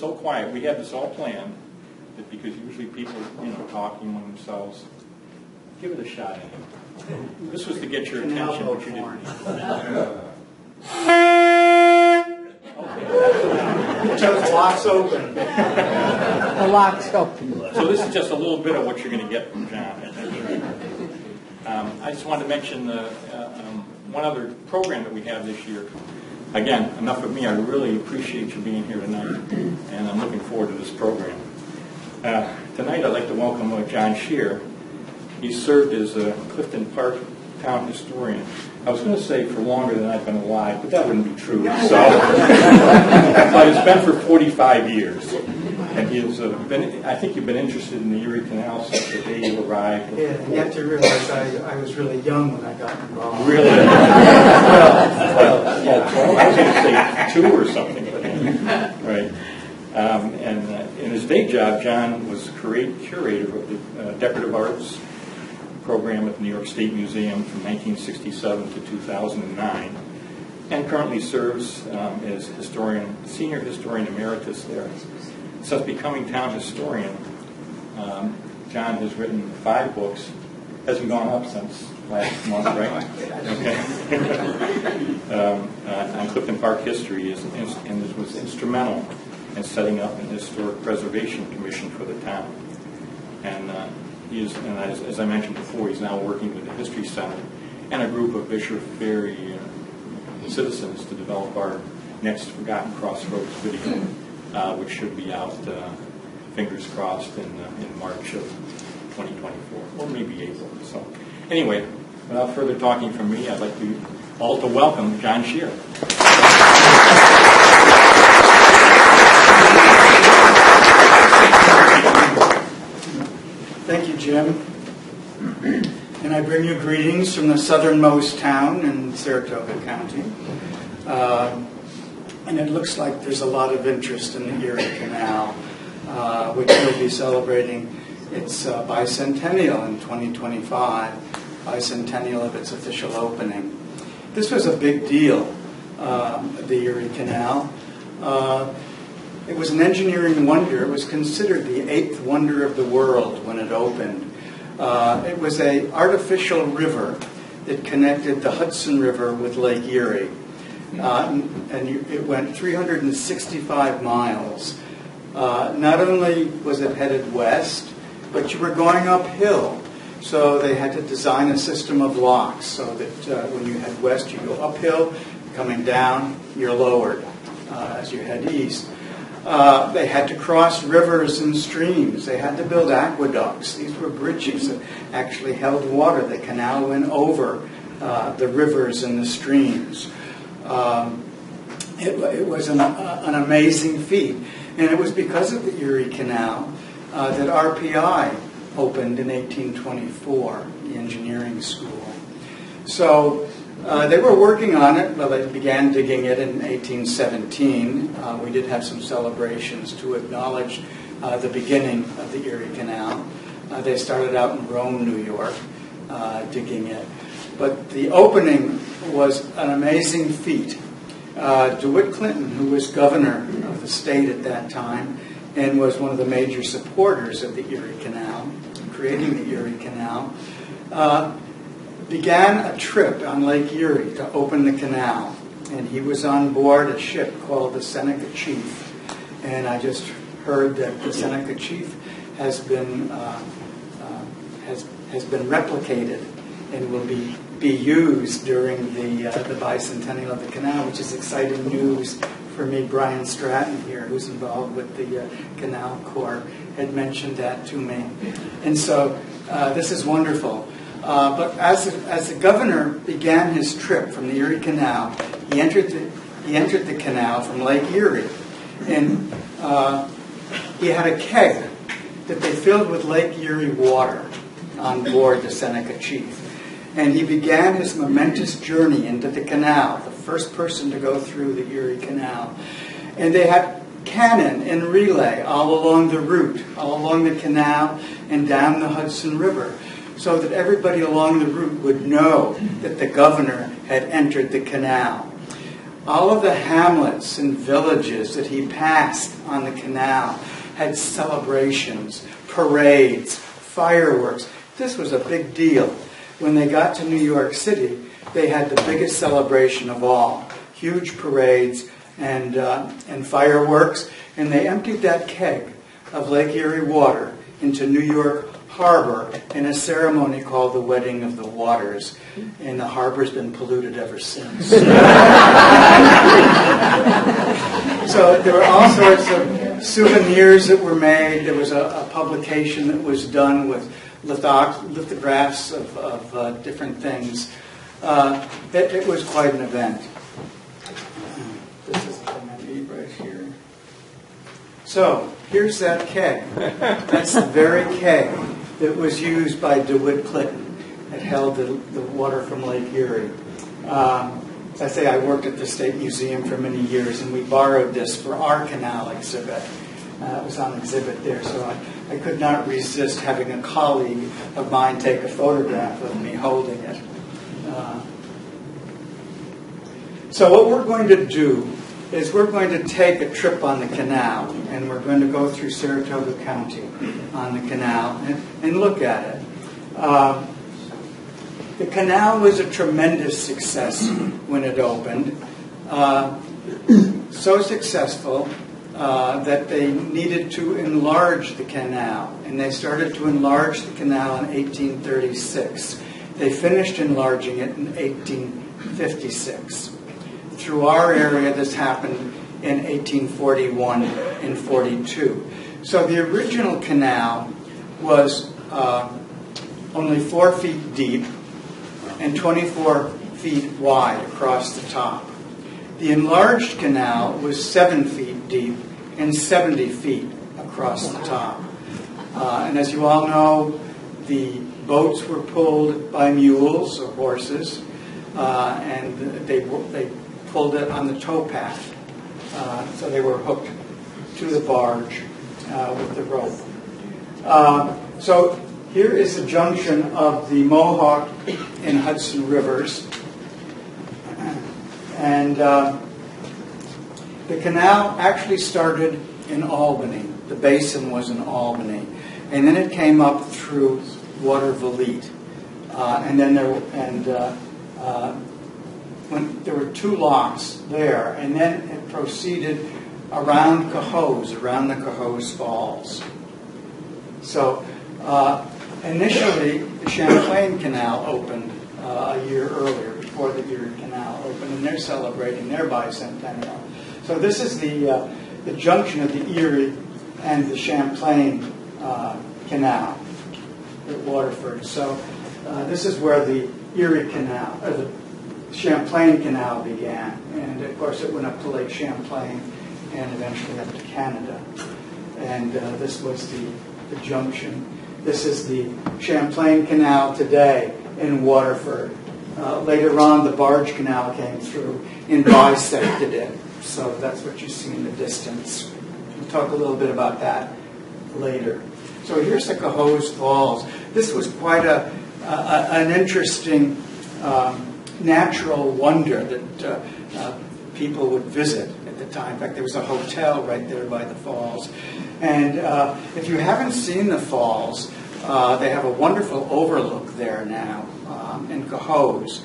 so quiet. We had this all planned, that because usually people, talking among themselves. Give it a shot anyway. This was to get your attention, but you didn't. The lock's open. The lock's open. So this is just a little bit of what you're going to get from John. I just wanted to mention one other program that we have this year. Again, enough of me. I really appreciate you being here tonight, and I'm looking forward to this program. Tonight I'd like to welcome John Scherer. He served as a Clifton Park town historian. I was going to say for longer than I've been alive, but that wouldn't be true. So it's been for 45 years. And he has been, I think you've been interested in the Erie Canal since the day you arrived. Yeah, and you have to realize I was really young when I got involved. Really? well, I was going to say 2 or something. But, right. And in his day job, John was curator of the Decorative Arts program at the New York State Museum from 1967 to 2009, and currently serves as senior historian emeritus there. Since becoming town historian, John has written 5 books. Hasn't gone up since last month, right? Okay. On Clifton Park history, and was instrumental in setting up an historic preservation commission for the town. And as I mentioned before, he's now working with the History Center and a group of Bishop Ferry citizens to develop our next Forgotten Crossroads video, which should be out, fingers crossed, in March of 2024, or maybe April. So, anyway, without further talking from me, I'd like you all to welcome John Scherer. Thank you, Jim. And I bring you greetings from the southernmost town in Saratoga County. And it looks like there's a lot of interest in the Erie Canal, which will be celebrating its bicentennial in 2025, bicentennial of its official opening. This was a big deal, the Erie Canal. It was an engineering wonder. It was considered the 8th wonder of the world when it opened. It was an artificial river that connected the Hudson River with Lake Erie. And it went 365 miles. Not only was it headed west, but you were going uphill. So they had to design a system of locks so that when you head west, you go uphill. Coming down, you're lowered as you head east. They had to cross rivers and streams. They had to build aqueducts. These were bridges that actually held water. The canal went over the rivers and the streams. It was an amazing feat. And it was because of the Erie Canal that RPI opened in 1824, the engineering school. So they were working on it. Well, they began digging it in 1817. We did have some celebrations to acknowledge the beginning of the Erie Canal. They started out in Rome, New York, digging it. But the opening was an amazing feat. DeWitt Clinton, who was governor of the state at that time and was one of the major supporters of the Erie Canal, creating the Erie Canal, began a trip on Lake Erie to open the canal. And he was on board a ship called the Seneca Chief. And I just heard that the Seneca Chief has been replicated and will be used during the bicentennial of the canal, which is exciting news for me. Brian Stratton here, who's involved with the Canal Corps, had mentioned that to me. And so this is wonderful. But as the governor began his trip from the Erie Canal, he entered the canal from Lake Erie, and he had a keg that they filled with Lake Erie water on board the Seneca Chief. And he began his momentous journey into the canal, the first person to go through the Erie Canal. And they had cannon and relay all along the route, all along the canal and down the Hudson River, so that everybody along the route would know that the governor had entered the canal. All of the hamlets and villages that he passed on the canal had celebrations, parades, fireworks. This was a big deal. When they got to New York City, they had the biggest celebration of all. Huge parades and fireworks. And they emptied that keg of Lake Erie water into New York Harbor in a ceremony called the Wedding of the Waters. And the harbor's been polluted ever since. So there were all sorts of souvenirs that were made. There was a publication that was done with lithographs of different things. It was quite an event. This is the thing I need right here. So, here's that keg. That's the very keg that was used by DeWitt Clinton. It held the water from Lake Erie. As I say, I worked at the State Museum for many years, and we borrowed this for our canal exhibit. It was on exhibit there, so I could not resist having a colleague of mine take a photograph of me holding it. So what we're going to do is we're going to take a trip on the canal, and we're going to go through Saratoga County on the canal and look at it. The canal was a tremendous success when it opened. So successful that they needed to enlarge the canal, and they started to enlarge the canal in 1836. They finished enlarging it in 1856. Through our area, this happened in 1841 and 42. So the original canal was only 4 feet deep and 24 feet wide across the top. The enlarged canal was 7 feet deep and 70 feet across the top. And as you all know, the boats were pulled by mules or horses, and they pulled it on the towpath. So they were hooked to the barge with the rope. So here is the junction of the Mohawk and Hudson Rivers. And the canal actually started in Albany. The basin was in Albany. And then it came up through Watervliet. And then when there were 2 locks there, and then it proceeded around Cohoes, around the Cohoes Falls. So initially, the Champlain Canal opened a year earlier, before the Erie Canal opened, and they're celebrating their bicentennial. So this is the junction of the Erie and the Champlain Canal at Waterford. So this is where the Erie Canal, or the Champlain Canal began, and of course it went up to Lake Champlain and eventually up to Canada. And this was the junction. This is the Champlain Canal today in Waterford. Later on, the barge canal came through and bisected it. So that's what you see in the distance. We'll talk a little bit about that later. So here's the Cohoes Falls. This was quite an interesting natural wonder that people would visit at the time. In fact, there was a hotel right there by the falls. And if you haven't seen the falls, they have a wonderful overlook there now in Cohoes.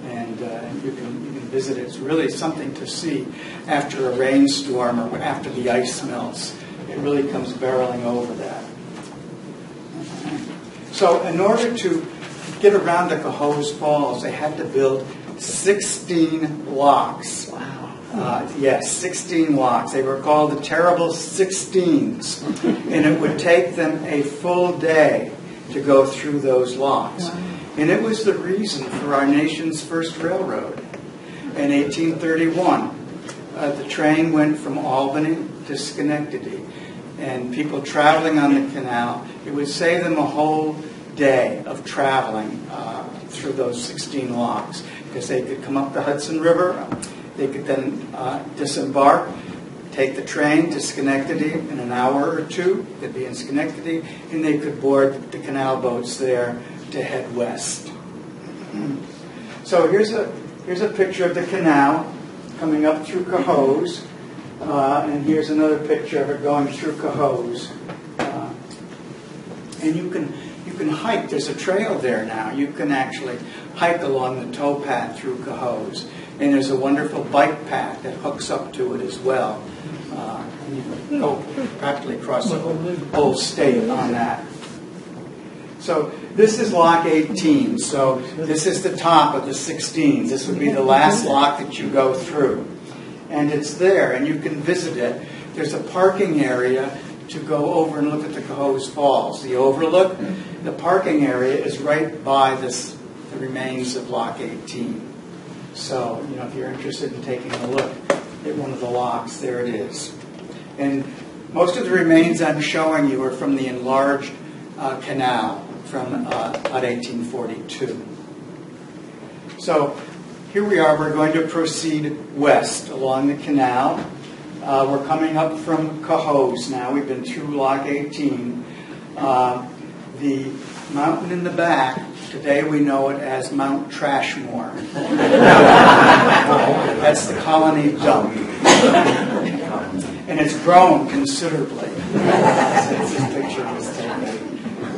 And you can visit it. It's really something to see after a rainstorm or after the ice melts. It really comes barreling over that. So in order to get around the Cohoes Falls, they had to build 16 locks. Wow. Yes, 16 locks. They were called the Terrible 16s. And it would take them a full day to go through those locks. Wow. And it was the reason for our nation's first railroad. In 1831, the train went from Albany to Schenectady. And people traveling on the canal, it would save them a whole day of traveling through those 16 locks, because they could come up the Hudson River, they could then disembark, take the train to Schenectady in an hour or two, they'd be in Schenectady, and they could board the canal boats there to head west. So here's a picture of the canal. coming up through Cohoes. And here's another picture of it going through Cohoes. And you can hike. There's a trail there now. You can actually hike along the towpath through Cohoes. And there's a wonderful bike path that hooks up to it as well. And you can go practically across the whole state on that. So this is lock 18. So this is the top of the 16s. This would be the last lock that you go through. And it's there, and you can visit it. There's a parking area to go over and look at the Cohoes Falls. The overlook, the parking area is right by the remains of lock 18. So, if you're interested in taking a look at one of the locks, there it is. And most of the remains I'm showing you are from the enlarged canal from about 1842. So here we are. We're going to proceed west along the canal. We're coming up from Cohoes now. We've been through lock 18. The mountain in the back, today we know it as Mount Trashmore. That's the colony dump. And it's grown considerably since this picture was taken.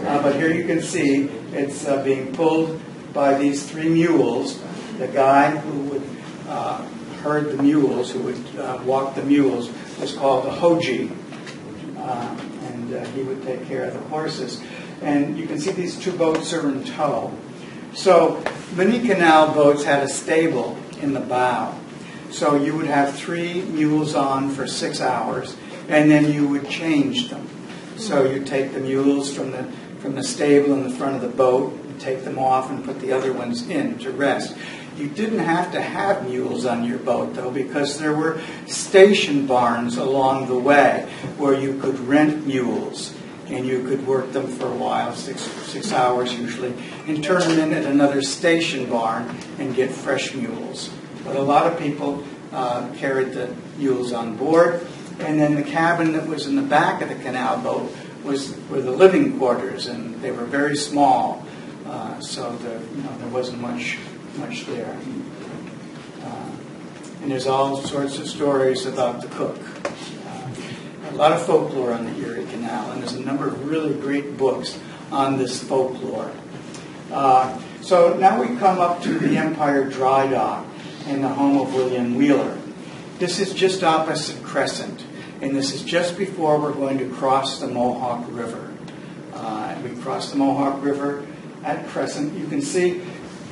But here you can see it's being pulled by these 3 mules. The guy who would herd the mules, who would walk the mules, was called a hoji. And he would take care of the horses. And you can see these 2 boats are in tow. So many canal boats had a stable in the bow. So you would have 3 mules on for 6 hours, and then you would change them. So you take the mules from the stable in the front of the boat, and take them off and put the other ones in to rest. You didn't have to have mules on your boat, though, because there were station barns along the way where you could rent mules, and you could work them for a while, six hours usually, and turn them in at another station barn and get fresh mules. But a lot of people carried the mules on board, and then the cabin that was in the back of the canal boat were the living quarters, and they were very small, so there wasn't much there. And there's all sorts of stories about the cook. A lot of folklore on the Erie Canal, and there's a number of really great books on this folklore. So now we come up to the Empire Dry Dock and the home of William Wheeler. This is just opposite Crescent, and this is just before we're going to cross the Mohawk River. We cross the Mohawk River at Crescent. You can see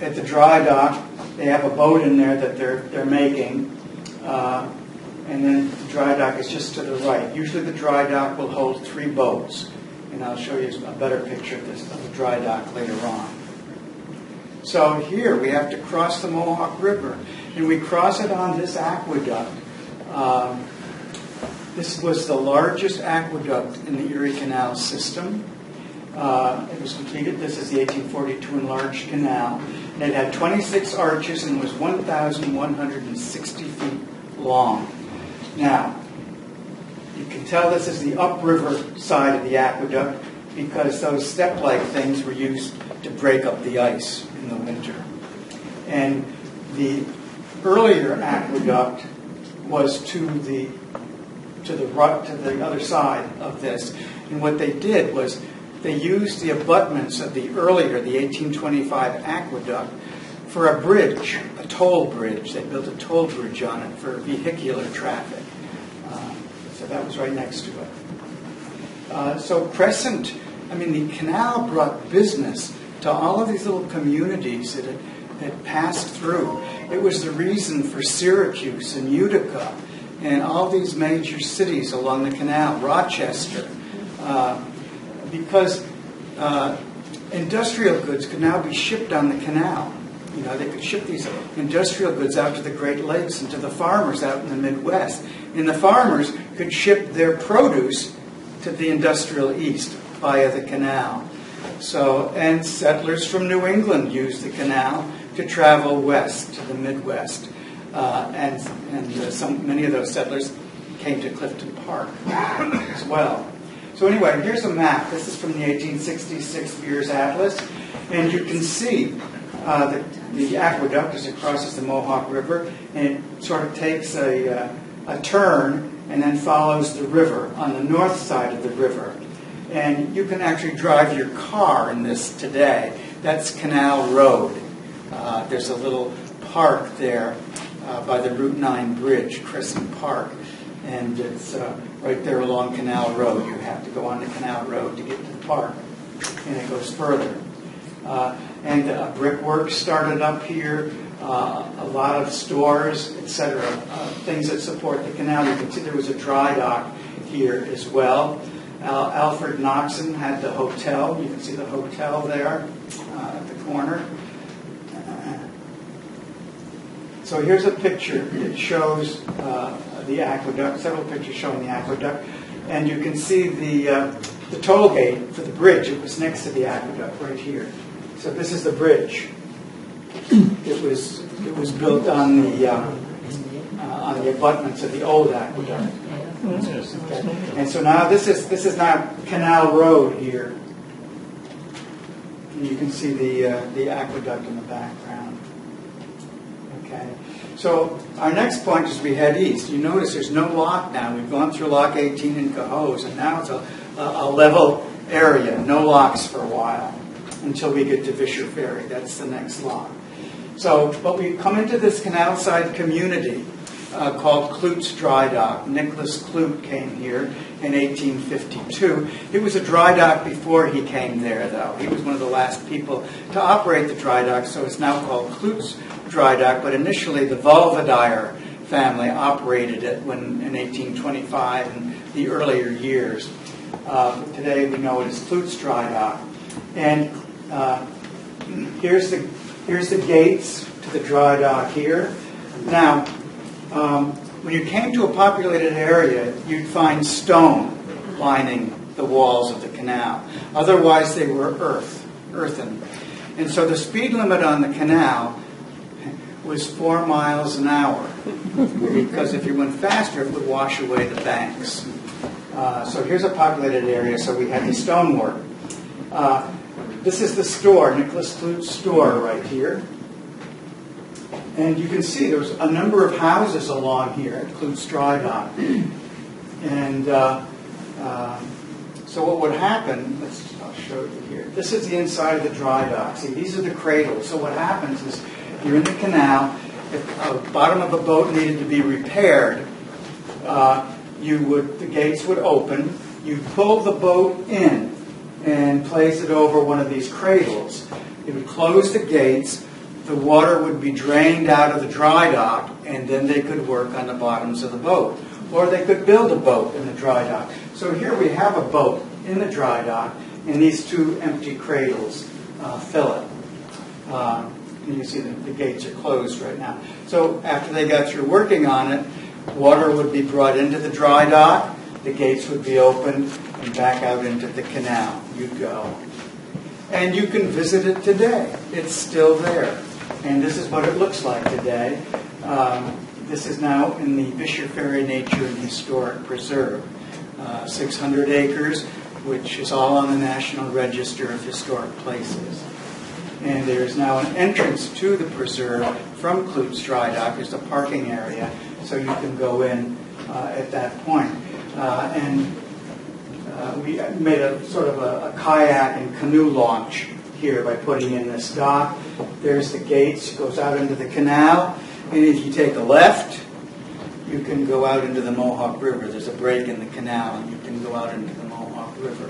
at the dry dock, they have a boat in there that they're making, and then the dry dock is just to the right. Usually the dry dock will hold 3 boats, and I'll show you a better picture of the dry dock later on. So here we have to cross the Mohawk River, and we cross it on this aqueduct. This was the largest aqueduct in the Erie Canal system. It was completed. This is the 1842 enlarged canal. And it had 26 arches and was 1,160 feet long. Now, you can tell this is the upriver side of the aqueduct because those step-like things were used to break up the ice in the winter. And the earlier aqueduct was to the other side of this. And what they did was they used the abutments of the 1825 aqueduct for a bridge, a toll bridge. They built a toll bridge on it for vehicular traffic. So that was right next to it. So Crescent, the canal brought business to all of these little communities that it passed through. It was the reason for Syracuse and Utica and all these major cities along the canal, Rochester, because industrial goods could now be shipped on the canal. They could ship these industrial goods out to the Great Lakes and to the farmers out in the Midwest. And the farmers could ship their produce to the industrial East via the canal. And settlers from New England used the canal to travel west to the Midwest. Many of those settlers came to Clifton Park as well. So anyway, here's a map. This is from the 1866 Beers Atlas. And you can see the aqueduct as it crosses the Mohawk River, and it sort of takes a turn and then follows the river on the north side of the river. And you can actually drive your car in this today. That's Canal Road. There's a little park there by the Route 9 bridge, Crescent Park. And it's right there along Canal Road. You have to go on the Canal Road to get to the park. And it goes further. And brickwork started up here. A lot of stores, etc., things that support the canal. You can see there was a dry dock here as well. Alfred Knoxon had the hotel. You can see the hotel there at the corner. So here's a picture that shows the aqueduct, several pictures showing the aqueduct. And you can see the toll gate for the bridge. It was next to the aqueduct right here. So this is the bridge. It was built on the abutments of the old aqueduct. Okay. And so now this is now Canal Road here. And you can see the aqueduct in the background. Okay. So our next point is we head east. You notice there's no lock now. We've gone through Lock 18 in Cohoes, and now it's a level area. No locks for a while until we get to Vischer Ferry. That's the next lock. So, but we come into this canal side community called Kloot's Dry Dock. Nicholas Kloot came here in 1852. It was a dry dock before he came there, though. He was one of the last people to operate the dry dock, so it's now called Kloot's Dry Dock. But initially, the Vulvadire family operated it in 1825 and the earlier years. Today, we know it as Kloot's Dry Dock. And here's the gates to the dry dock here. Now, when you came to a populated area, you'd find stone lining the walls of the canal. Otherwise, they were earthen. And so the speed limit on the canal was 4 miles an hour, because if you went faster, it would wash away the banks. So here's a populated area, so we had the stonework. This is the store, Nicholas Kloot's store right here. And you can see there's a number of houses along here at Kloot's Dry Dock. And so what would happen, I'll show you here. This is the inside of the dry dock. See, these are the cradles. So what happens is you're in the canal. If the bottom of a boat needed to be repaired, the gates would open. You'd pull the boat in and place it over one of these cradles. It would close the gates. The water would be drained out of the dry dock, and then they could work on the bottoms of the boat. Or they could build a boat in the dry dock. So here we have a boat in the dry dock, and these two empty cradles fill it. And you see the gates are closed right now. So after they got through working on it, water would be brought into the dry dock, the gates would be opened, and back out into the canal you'd go. And you can visit it today. It's still there. And this is what it looks like today. This is now in the Vischer Ferry Nature and Historic Preserve. 600 acres, which is all on the National Register of Historic Places. And there's now an entrance to the preserve from Kloot's Dry Dock. There's a parking area, so you can go in at that point. We made a sort of a kayak and canoe launch here by putting in this dock. There's the gates, it goes out into the canal. And if you take a left, you can go out into the Mohawk River. There's a break in the canal, and you can go out into the Mohawk River.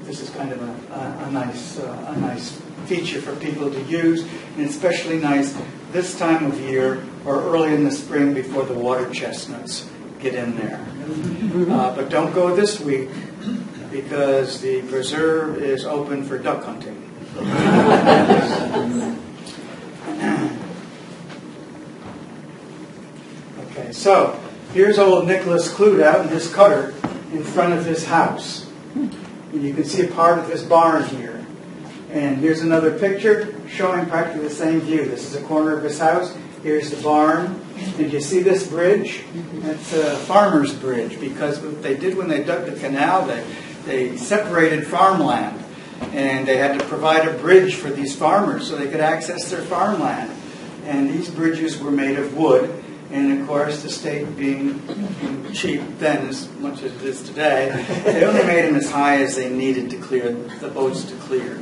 This is kind of a nice feature for people to use, and especially nice this time of year or early in the spring before the water chestnuts get in there. But don't go this week, because the preserve is open for duck hunting. Okay, so here's old Nicholas Kloot out in his cutter in front of his house. And you can see a part of his barn here. And here's another picture showing practically the same view. This is a corner of his house. Here's the barn. And you see this bridge? It's a farmer's bridge, because what they did when they dug the canal, they separated farmland. And they had to provide a bridge for these farmers so they could access their farmland. And these bridges were made of wood. And of course, the state being cheap then as much as it is today, they only made them as high as they needed to clear the boats to clear.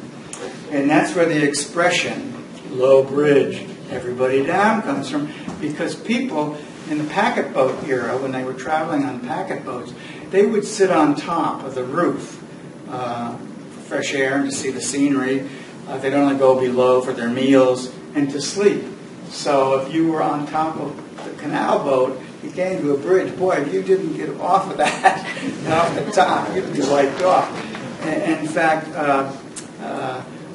And that's where the expression, low bridge, everybody down, comes from, because people in the packet boat era, when they were traveling on packet boats, they would sit on top of the roof for fresh air and to see the scenery. They'd only go below for their meals and to sleep. So if you were on top of the canal boat, you came to a bridge, boy, if you didn't get off of that, off the top, you'd be wiped off. And in fact,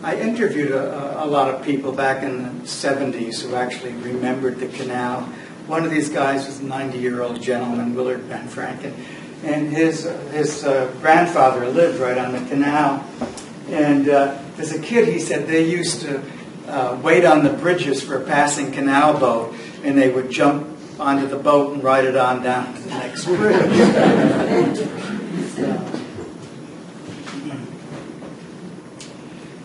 I interviewed a lot of people back in the 70s who actually remembered the canal. One of these guys was a 90-year-old gentleman, Willard Van Franken, and his grandfather lived right on the canal. And as a kid, he said they used to wait on the bridges for a passing canal boat, and they would jump onto the boat and ride it on down to the next bridge.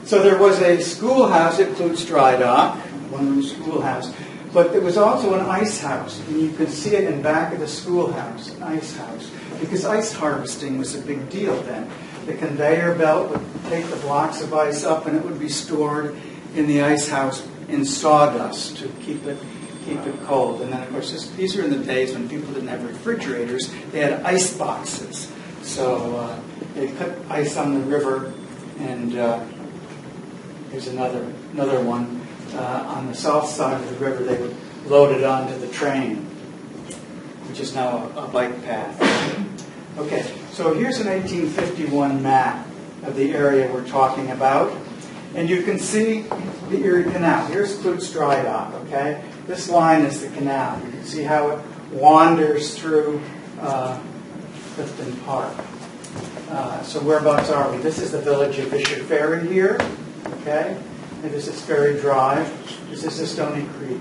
So there was a schoolhouse at Klutz Dry Dock, one-room schoolhouse, but there was also an ice house, and you could see it in back of the schoolhouse, an ice house, because ice harvesting was a big deal then. The conveyor belt would take the blocks of ice up, and it would be stored in the ice house in sawdust to keep it cold. And then, of course, these were in the days when people didn't have refrigerators. They had ice boxes. So they put ice on the river, and here's another one. On the south side of the river, they would load it onto the train, which is now a bike path. Okay, so here's an 1851 map of the area we're talking about. And you can see the Erie Canal. Here's Klutz Dry Dock, okay? This line is the canal. You can see how it wanders through Clifton Park. So whereabouts are we? This is the village of Fisher Ferry here, okay? And this is Ferry Drive. This is the Stony Creek.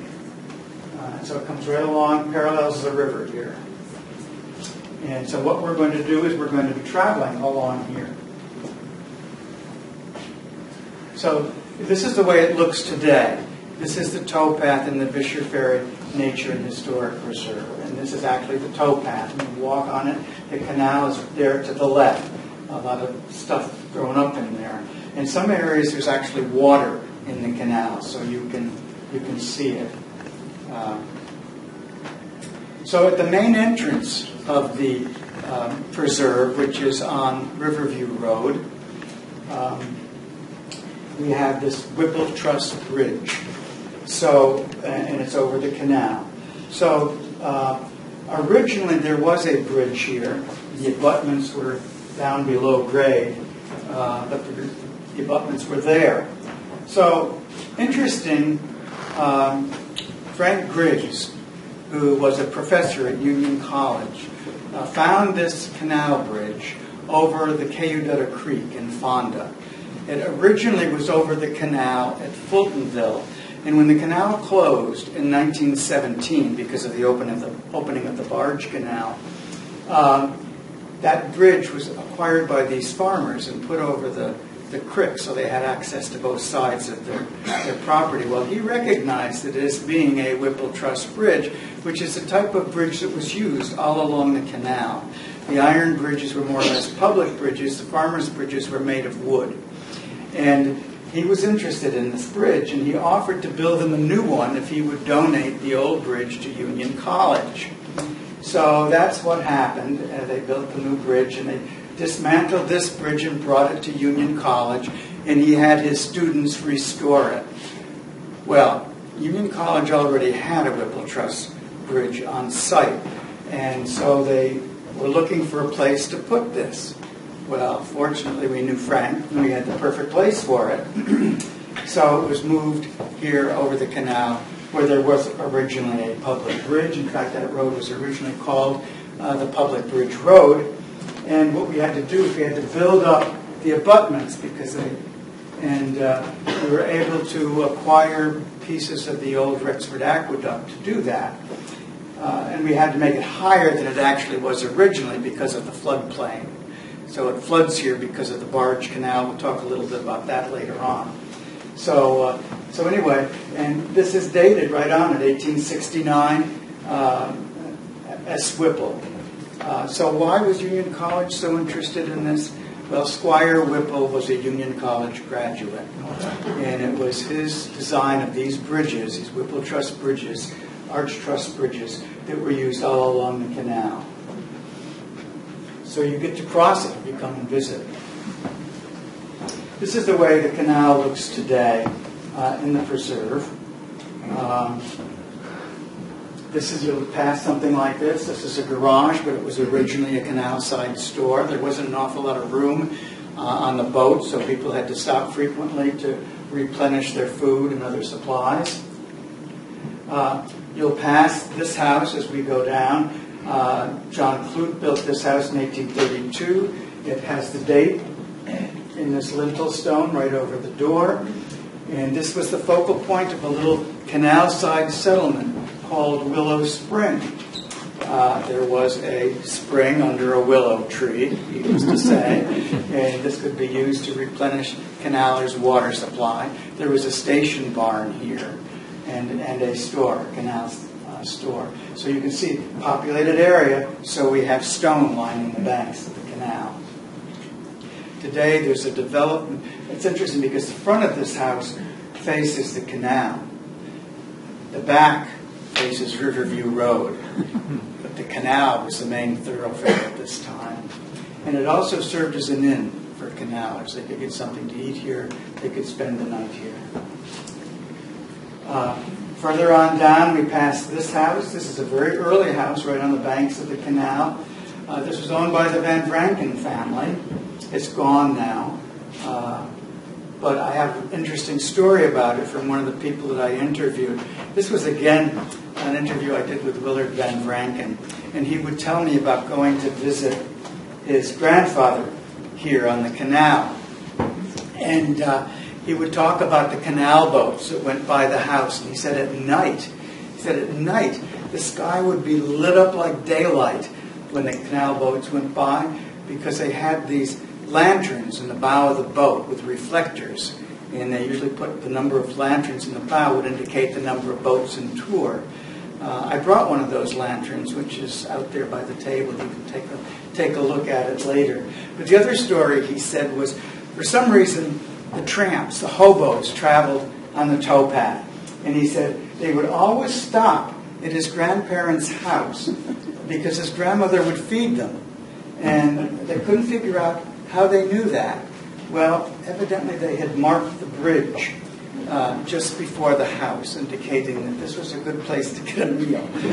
So it comes right along, parallels the river here. And so what we're going to do is we're going to be traveling along here. So this is the way it looks today. This is the towpath in the Fisher Ferry Nature and Historic Preserve. And this is actually the towpath. And you walk on it. The canal is there to the left. A lot of stuff thrown up in there. In some areas there's actually water in the canal, so you can see it. So at the main entrance of the preserve, which is on Riverview Road, we have this Whipple Truss Bridge. So, and it's over the canal. So originally there was a bridge here. The abutments were down below grade, but the abutments were there. So, interesting, Frank Griggs, who was a professor at Union College, found this canal bridge over the Cayudutta Creek in Fonda. It originally was over the canal at Fultonville, and when the canal closed in 1917 because of the opening of the barge canal, that bridge was acquired by these farmers and put over the creek, so they had access to both sides of their property. Well, he recognized it as being a Whipple Truss Bridge, which is a type of bridge that was used all along the canal. The iron bridges were more or less public bridges. The farmers' bridges were made of wood. And he was interested in this bridge, and he offered to build him a new one if he would donate the old bridge to Union College. So that's what happened. They built the new bridge, and they dismantled this bridge and brought it to Union College, and he had his students restore it. Well, Union College already had a Whipple Truss Bridge on site, and so they were looking for a place to put this. Well, fortunately, we knew Frank, and we had the perfect place for it. So it was moved here over the canal, where there was originally a public bridge. In fact, that road was originally called the Public Bridge Road. And what we had to do is we had to build up the abutments because we were able to acquire pieces of the old Rexford Aqueduct to do that. And we had to make it higher than it actually was originally because of the floodplain. So it floods here because of the barge canal. We'll talk a little bit about that later on. So anyway, and this is dated right on at 1869 as Whipple. So why was Union College so interested in this? Well, Squire Whipple was a Union College graduate, and it was his design of these bridges, these Whipple truss bridges, arch truss bridges, that were used all along the canal. So you get to cross it if you come and visit. This is the way the canal looks today in the preserve. You'll pass something like this. This is a garage, but it was originally a canal-side store. There wasn't an awful lot of room on the boat, so people had to stop frequently to replenish their food and other supplies. You'll pass this house as we go down. John Clute built this house in 1832. It has the date in this lintel stone right over the door. And this was the focal point of a little canal-side settlement called Willow Spring. There was a spring under a willow tree, he used to say, and this could be used to replenish Canaller's water supply. There was a station barn here and a store, a canal store. So you can see, populated area, so we have stone lining the banks of the canal. Today there's a development. It's interesting because the front of this house faces the canal. The back faces Riverview Road. But the canal was the main thoroughfare at this time. And it also served as an inn for canalers. They could get something to eat here. They could spend the night here. Further on down, we pass this house. This is a very early house right on the banks of the canal. This was owned by the Van Vranken family. It's gone now. But I have an interesting story about it from one of the people that I interviewed. This was, again, an interview I did with Willard Van Vranken. And he would tell me about going to visit his grandfather here on the canal. And he would talk about the canal boats that went by the house. And he said at night, the sky would be lit up like daylight when the canal boats went by, because they had these lanterns in the bow of the boat with reflectors. And they usually put the number of lanterns in the bow would indicate the number of boats in tour. I brought one of those lanterns, which is out there by the table. You can take a look at it later. But the other story, he said, was for some reason the tramps, the hobos, traveled on the towpath. And he said they would always stop at his grandparents' house because his grandmother would feed them. And they couldn't figure out how they knew that. Well, evidently they had marked the bridge just before the house, indicating that this was a good place to get a meal. So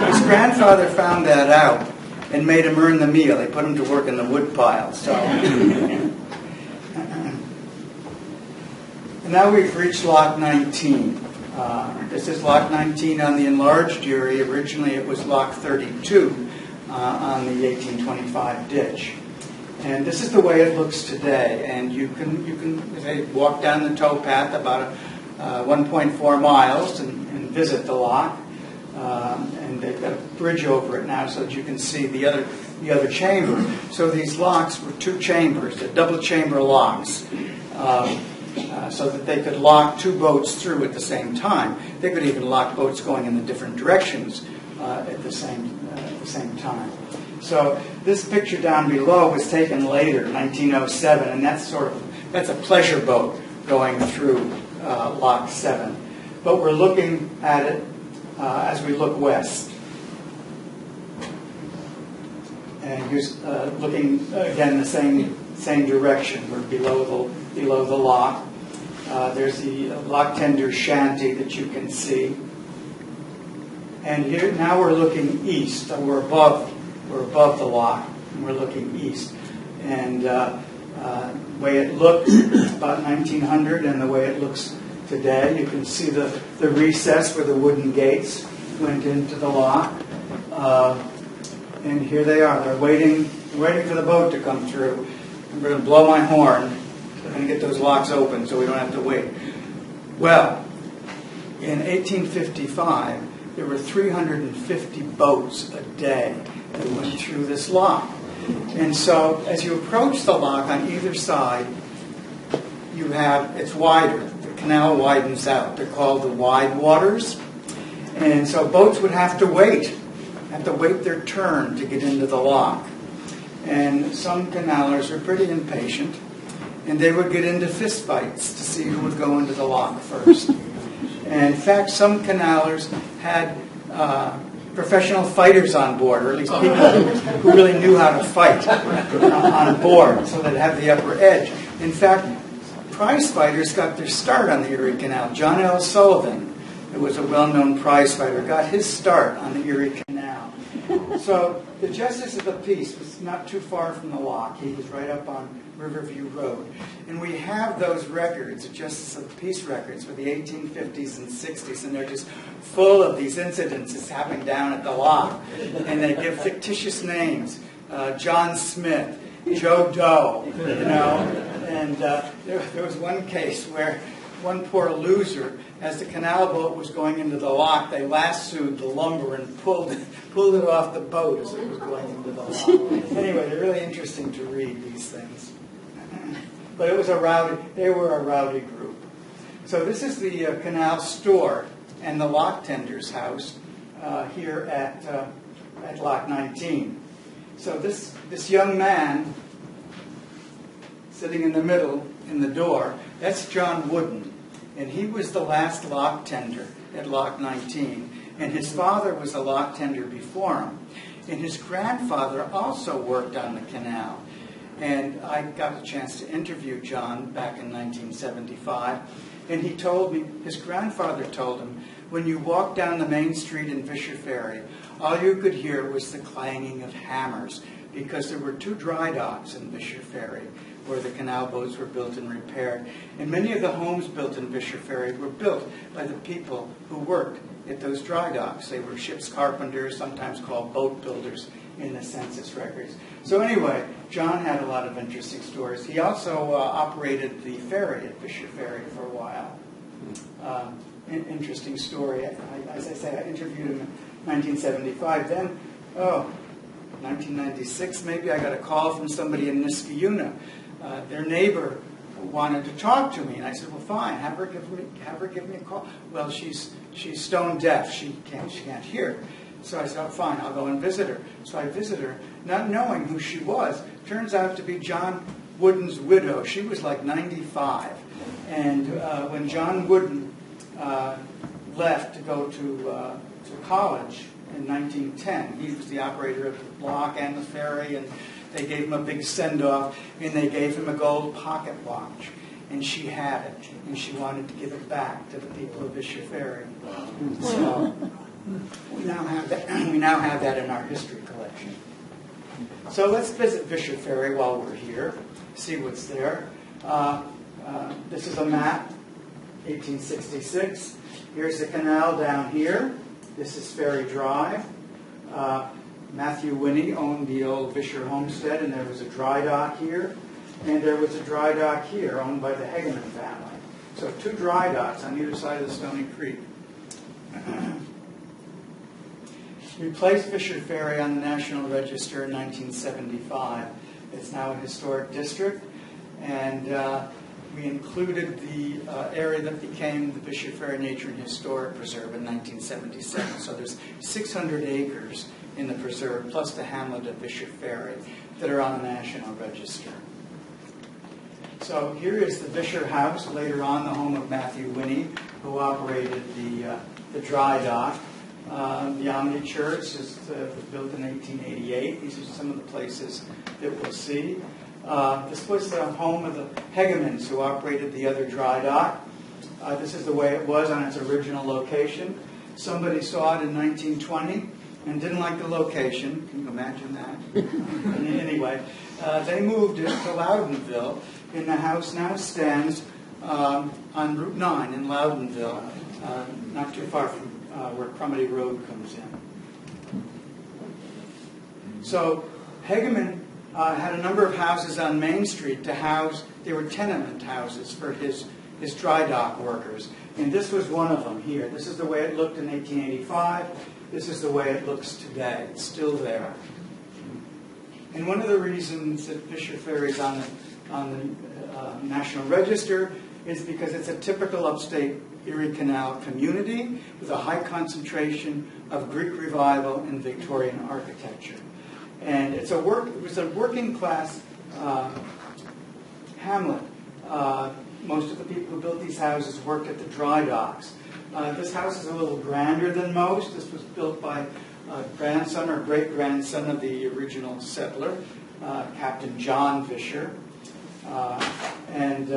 his grandfather found that out and made him earn the meal. They put him to work in the wood pile. So, and now we've reached Lock 19. This is Lock 19 on the enlarged Erie. Originally it was Lock 32 on the 1825 ditch. And this is the way it looks today. And you can say, walk down the towpath about 1.4 miles and visit the lock. And they've got a bridge over it now so that you can see the other chamber. So these locks were two chambers, they're double chamber locks, so that they could lock two boats through at the same time. They could even lock boats going in the different directions at the same time. So this picture down below was taken later, 1907, and that's a pleasure boat going through Lock 7. But we're looking at it as we look west. And here's looking again the same direction. We're below the lock. There's the lock tender shanty that you can see. And here now we're looking east. So we're above the lock, and we're looking east. And the way it looked about 1900 and the way it looks today, you can see the recess where the wooden gates went into the lock. And here they are. They're waiting for the boat to come through. I'm going to blow my horn. We're going to get those locks open so we don't have to wait. Well, in 1855, there were 350 boats a day that went through this lock. And so as you approach the lock on either side, it's wider. The canal widens out. They're called the wide waters. And so boats would have to wait their turn to get into the lock. And some canalers are pretty impatient, and they would get into fist fights to see who would go into the lock first. And in fact, some canalers had professional fighters on board, or at least people who really knew how to fight on board, so they'd have the upper edge. In fact, prize fighters got their start on the Erie Canal. John L. Sullivan, who was a well-known prize fighter, got his start on the Erie Canal. So the Justice of the Peace was not too far from the lock. He was right up on Riverview Road. And we have those records, the Justice of the Peace records for the 1850s and 60s, and they're just full of these incidences happening down at the lock. And they give fictitious names. John Smith, Joe Doe, And there was one case where one poor loser, as the canal boat was going into the lock, they lassoed the lumber and pulled it off the boat as it was going into the lock. Anyway, they're really interesting to read, these things. But they were a rowdy group. So this is the canal store and the lock tender's house here at Lock 19. So this young man sitting in the middle in the door, that's John Wooden. And he was the last lock tender at Lock 19. And his father was a lock tender before him. And his grandfather also worked on the canal. And I got a chance to interview John back in 1975. And he told me, his grandfather told him, when you walked down the main street in Fisher Ferry, all you could hear was the clanging of hammers, because there were 2 dry docks in Fisher Ferry where the canal boats were built and repaired. And many of the homes built in Fisher Ferry were built by the people who worked at those dry docks. They were ship's carpenters, sometimes called boat builders in the census records. So anyway, John had a lot of interesting stories. He also operated the ferry at Fisher Ferry for a while. An interesting story. As I say, I interviewed him in 1975. Then, 1996 maybe, I got a call from somebody in Niskayuna. Their neighbor wanted to talk to me, and I said, "Well, fine. Have her give me a call." Well, she's stone deaf. She can't hear. So I said, "Oh, fine. I'll go and visit her." So I visited her, not knowing who she was. Turns out to be John Wooden's widow. She was like 95, and when John Wooden left to go to college in 1910, he was the operator of the lock and the ferry, and they gave him a big send-off, and they gave him a gold pocket watch. And she had it, and she wanted to give it back to the people of Fisher Ferry. So we now have that in our history collection. So let's visit Fisher Ferry while we're here, see what's there. This is a map, 1866. Here's the canal down here. This is Ferry Drive. Matthew Winnie owned the old Fisher homestead, and there was a dry dock here, and there was a dry dock here owned by the Hegeman family. So 2 dry docks on either side of the Stony Creek. We placed Fisher Ferry on the National Register in 1975. It's now a historic district, and we included the area that became the Fisher Ferry Nature and Historic Preserve in 1977. So there's 600 acres in the preserve, plus the hamlet of Fisher Ferry, that are on the National Register. So here is the Fisher House, later on the home of Matthew Winnie, who operated the dry dock. The Omni Church was built in 1888. These are some of the places that we'll see. This was the home of the Hegemans, who operated the other dry dock. This is the way it was on its original location. Somebody saw it in 1920 and didn't like the location. Can you imagine that? Anyway, they moved it to Loudonville, and the house now stands on Route 9 in Loudonville, not too far from where Crumity Road comes in. So Hegeman had a number of houses on Main Street to house, they were tenement houses for his dry dock workers. And this was one of them here. This is the way it looked in 1885. This is the way it looks today. It's still there. And one of the reasons that Fisher Ferry is on the National Register is because it's a typical upstate Erie Canal community with a high concentration of Greek Revival and Victorian architecture. And it was a working class hamlet. Most of the people who built these houses worked at the dry docks. This house is a little grander than most. This was built by a grandson or great-grandson of the original settler, Captain John Fisher. And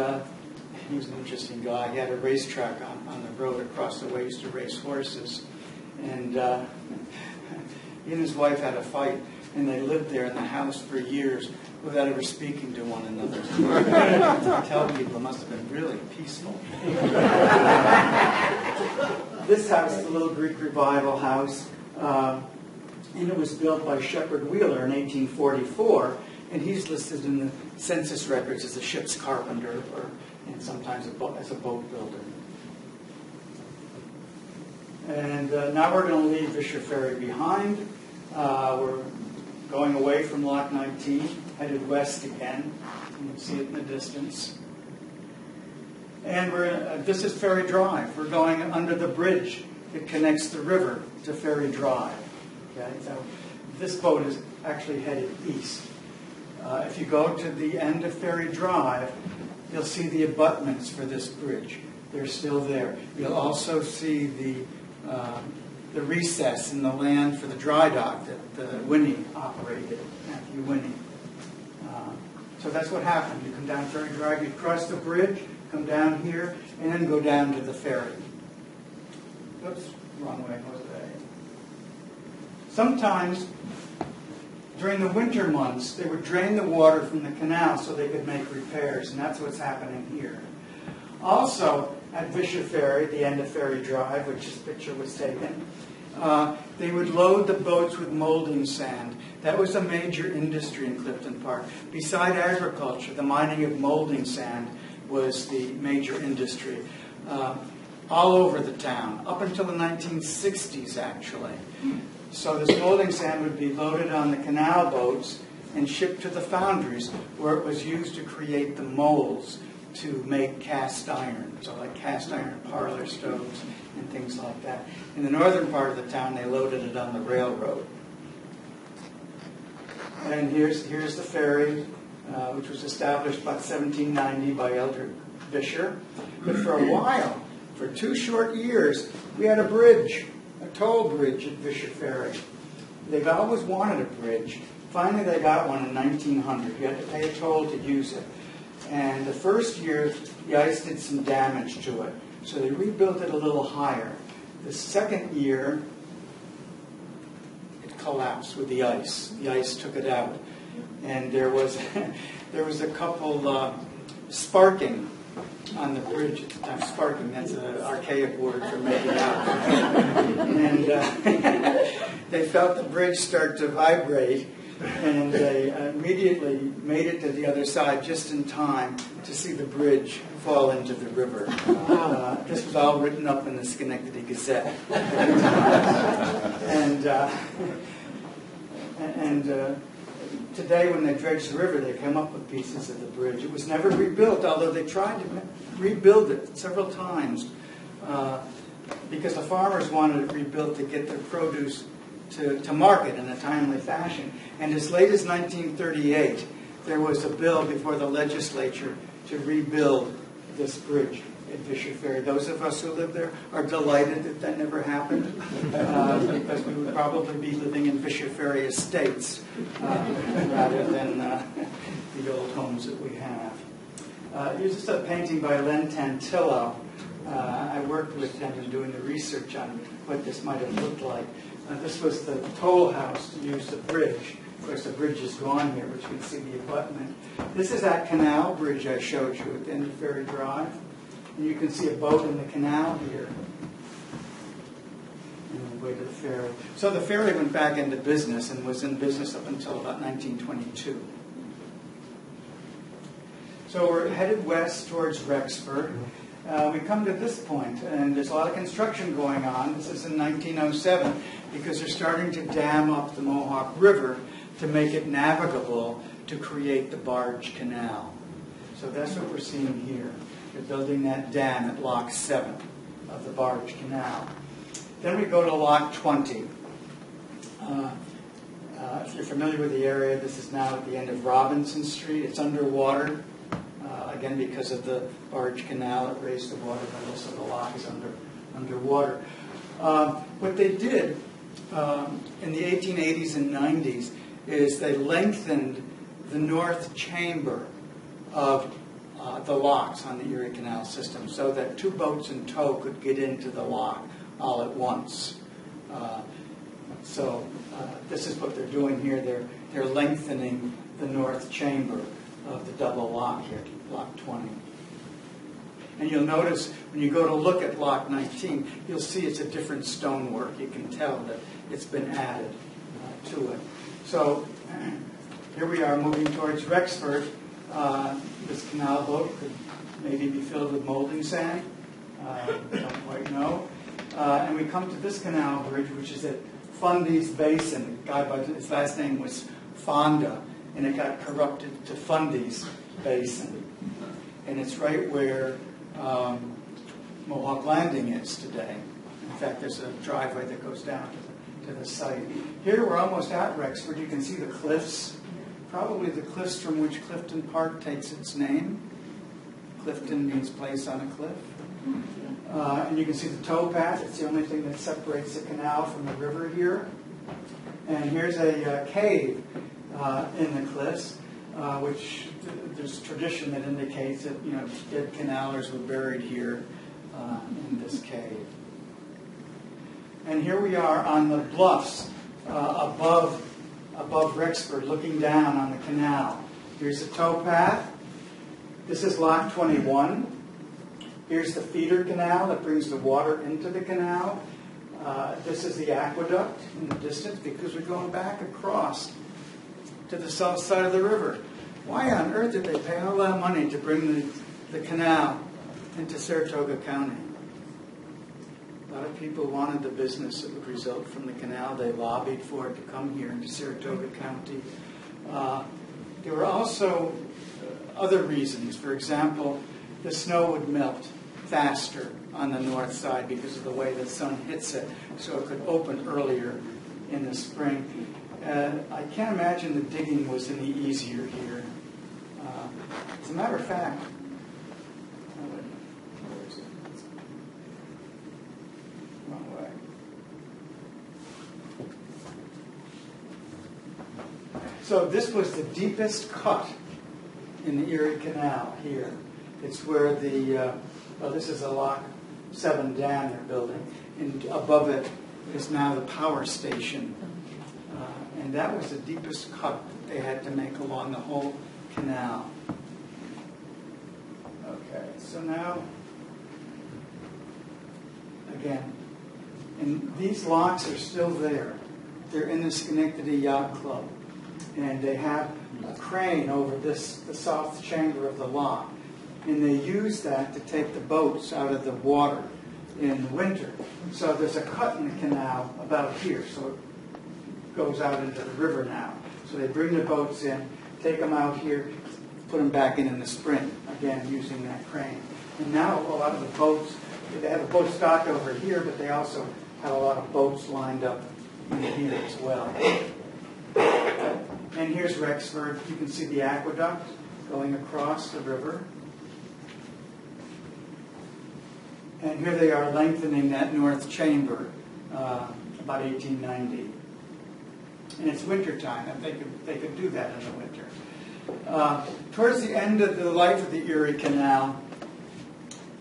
he was an interesting guy. He had a racetrack on the road across the way. He used to race horses. And he and his wife had a fight, and they lived there in the house for years without ever speaking to one another. I tell people it must have been really peaceful. This house is a little Greek Revival house, and it was built by Shepherd Wheeler in 1844, and he's listed in the census records as a ship's carpenter and sometimes as a boat builder. And now we're going to leave Fisher Ferry behind. We're going away from Lock 19, headed west again. You can see it in the distance. And this is Ferry Drive. We're going under the bridge that connects the river to Ferry Drive. Okay, so this boat is actually headed east. If you go to the end of Ferry Drive, you'll see the abutments for this bridge. They're still there. You'll also see the recess in the land for the dry dock that Winnie operated, Matthew Winnie. So that's what happened. You come down Ferry Drive, you cross the bridge, come down here, and then go down to the ferry. Oops, wrong way, Jose. Sometimes, during the winter months, they would drain the water from the canal so they could make repairs, and that's what's happening here. Also, at Fisher Ferry, the end of Ferry Drive, which this picture was taken, they would load the boats with molding sand. That was a major industry in Clifton Park. Beside agriculture, the mining of molding sand was the major industry. All over the town, up until the 1960s, actually. So this molding sand would be loaded on the canal boats and shipped to the foundries, where it was used to create the molds to make cast iron, so like cast iron parlor stoves and things like that. In the northern part of the town, they loaded it on the railroad. And here's the ferry, which was established about 1790 by Elder Fisher. But for a while, for 2 short years, we had a bridge, a toll bridge at Fisher Ferry. They've always wanted a bridge. Finally, they got one in 1900. You had to pay a toll to use it. And the first year, the ice did some damage to it. So they rebuilt it a little higher. The second year, it collapsed with the ice. The ice took it out. And there was a couple sparking on the bridge at the time. Sparking, that's an archaic word for making out. And they felt the bridge start to vibrate. And they immediately made it to the other side just in time to see the bridge fall into the river. This was all written up in the Schenectady Gazette. And today, when they dredged the river, they came up with pieces of the bridge. It was never rebuilt, although they tried to rebuild it several times because the farmers wanted it rebuilt to get their produce to market in a timely fashion. And as late as 1938, there was a bill before the legislature to rebuild this bridge at Fisher Ferry. Those of us who live there are delighted that that never happened because we would probably be living in Fisher Ferry estates rather than the old homes that we have. Here's just a painting by Len Tantillo. I worked with him in doing the research on what this might have looked like. This was the toll house to use the bridge. Of course, the bridge is gone here, but you can see the abutment. This is that canal bridge I showed you at the end of Ferry Drive. And you can see a boat in the canal here. And the way to the ferry. So the ferry went back into business and was in business up until about 1922. So we're headed west towards Rexford. We come to this point, and there's a lot of construction going on. This is in 1907 because they're starting to dam up the Mohawk River to make it navigable to create the barge canal. So that's what we're seeing here. They're building that dam at Lock 7 of the barge canal. Then we go to Lock 20. If you're familiar with the area, this is now at the end of Robinson Street. It's underwater, again because of the barge canal. It raised the water level, so the lock is underwater. What they did in the 1880s and 90s is they lengthened the north chamber of the locks on the Erie Canal system so that 2 boats in tow could get into the lock all at once. So this is what they're doing here. They're lengthening the north chamber of the double lock here, Lock 20. And you'll notice when you go to look at Lock 19, you'll see it's a different stonework. You can tell that it's been added to it. So here we are moving towards Rexford. This canal boat could maybe be filled with molding sand. We don't quite know. And we come to this canal bridge, which is at Fundy's Basin. The guy, by his last name was Fonda, and it got corrupted to Fundy's Basin. And it's right where Mohawk Landing is today. In fact, there's a driveway that goes down to the site. Here we're almost at Rexford. You can see the cliffs, probably the cliffs from which Clifton Park takes its name. Clifton means place on a cliff. And you can see the towpath. It's the only thing that separates the canal from the river here. And here's a cave in the cliffs, which there's tradition that indicates that dead canalers were buried here in this cave. And here we are on the bluffs above Rexford, looking down on the canal. Here's the towpath. This is Lock 21. Here's the feeder canal that brings the water into the canal. This is the aqueduct in the distance because we're going back across to the south side of the river. Why on earth did they pay all that money to bring the canal into Saratoga County? A lot of people wanted the business that would result from the canal. They lobbied for it to come here into Saratoga County. There were also other reasons. For example, the snow would melt faster on the north side because of the way the sun hits it, so it could open earlier in the spring. I can't imagine the digging was any easier here. As a matter of fact, where is it? Wrong way. So this was the deepest cut in the Erie Canal here. It's where this is a Lock 7 dam they're building, and above it is now the power station. And that was the deepest cut that they had to make along the whole canal. Okay, so now, again, and these locks are still there. They're in the Schenectady Yacht Club, and they have a crane over the south chamber of the lock. And they use that to take the boats out of the water in the winter. So there's a cut in the canal about here, so it goes out into the river now. So they bring the boats in, take them out here, put them back in the spring, again using that crane. And now a lot of the boats, they have a boat stock over here, but they also have a lot of boats lined up in here as well. And here's Rexford. You can see the aqueduct going across the river. And here they are lengthening that north chamber about 1890. And it's wintertime, and they could do that in the winter. Towards the end of the life of the Erie Canal,